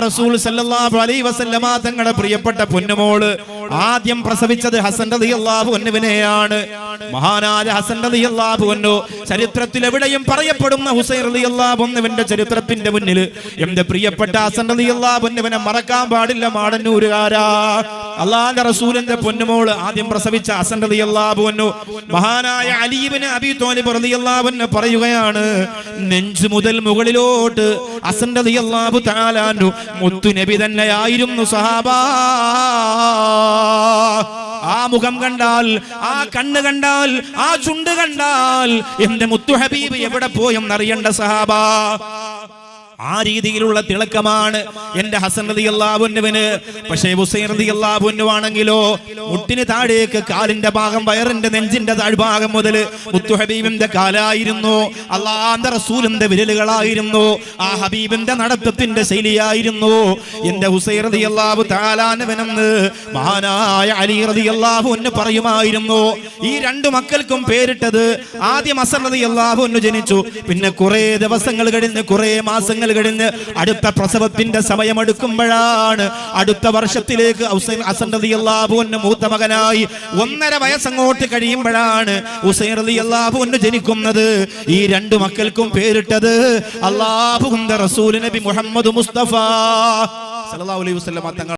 റസൂൽ സല്ലല്ലാഹു അലൈഹി വസല്ലമ തങ്ങളുടെ പ്രിയപ്പെട്ട പൊന്നുമോള് ആദ്യം പ്രസവിച്ചത് ഹസൻ റളിയല്ലാഹു അൻഹുവിനെയാണ്. മഹാനായ ഹസൻ റളിയല്ലാഹു അൻഹു ചരിത്രത്തിൽ എവിടെയും പറയപ്പെടുന്ന ഹുസൈൻ റളിയല്ലാഹു അൻഹുവിന്റെ ചരിത്രത്തിന്റെ മുന്നിൽ എന്റെ പ്രിയപ്പെട്ട ഹസൻ റളിയല്ലാഹു അൻഹുവിനെ മറക്കാൻ പാടില്ല. മാടന്നൂരുകാരാ, അല്ലാഹുവിന്റെ റസൂലിന്റെ പൊന്നുമോള് ആദ്യം പ്രസവിച്ച ഹസൻ റളിയല്ലാഹു അൻഹു മഹാനായ അലി ഇബ്നു അബീ ത്വാലിബ് റളിയല്ലാഹു അൻഹു പറയുകയാണ്, നെഞ്ചു മുതൽ മുകളിലോട്ട് ഹസൻ റളിയല്ലാഹു തആല അൻഹു മുത്തു നബി തന്നെയായിരുന്നു സഹാബാ. ആ മുഖം കണ്ടാൽ, ആ കണ്ണ് കണ്ടാൽ, ആ ചുണ്ട് കണ്ടാൽ എന്റെ മുത്തു ഹബീബ് എവിടെ പോയെന്നറിയണ്ട സഹാബാ. ആ രീതിയിലുള്ള തിളക്കമാണ് എന്റെ ഹസൻ റളിയല്ലാഹു അൻഹുവിന്. പക്ഷേ ഹുസൈൻ റളിയല്ലാഹു അൻഹു ആണെങ്കിലോ മുട്ടിന് താഴേക്ക് കാലിന്റെ ഭാഗം, വയറിന്റെ നെഞ്ചിന്റെ താഴ്ഭാഗം മുതൽ മുത്തു ഹബീബിന്റെ കാലായിരുന്നു, അല്ലാഹുവിന്റെ റസൂലിന്റെ വിരലുകളായിരുന്നു, ആ ഹബീബിന്റെ നടത്തത്തിന്റെ ശൈലിയായിരുന്നു എന്റെ ഹുസൈൻ റളിയല്ലാഹു തആല അൻഹുവിനെന്ന് മഹാനായ അലി റളിയല്ലാഹു അൻഹു പറയുമായിരുന്നു. ഈ രണ്ടു മക്കൾക്കും പേരിട്ടത് ആദ്യം ഹസൻ റളിയല്ലാഹു അൻഹു ജനിച്ചു. പിന്നെ കുറെ ദിവസങ്ങൾ കഴിഞ്ഞ്, കുറെ മാസങ്ങൾ കഴിഞ്ഞ് അടുത്ത പ്രസവത്തിന്റെ സമയമെടുക്കുമ്പോഴാണ്, അടുത്ത വർഷത്തിലേക്ക് ഹസൻ റളിയല്ലാഹു അൻഹു മൂത്ത മകനായി 1.5 വയസ്സങ്ങോട്ട് കഴിയുമ്പോഴാണ് ഹുസൈൻ റളിയല്ലാഹു അൻഹു ജനിക്കുന്നത്. ഈ രണ്ടു മക്കൾക്കും പേരിട്ടത് അല്ലാഹുവിന്റെ റസൂൽ നബി മുഹമ്മദ് മുസ്തഫ സല്ലല്ലാഹു അലൈഹി വസല്ലം തങ്ങൾ.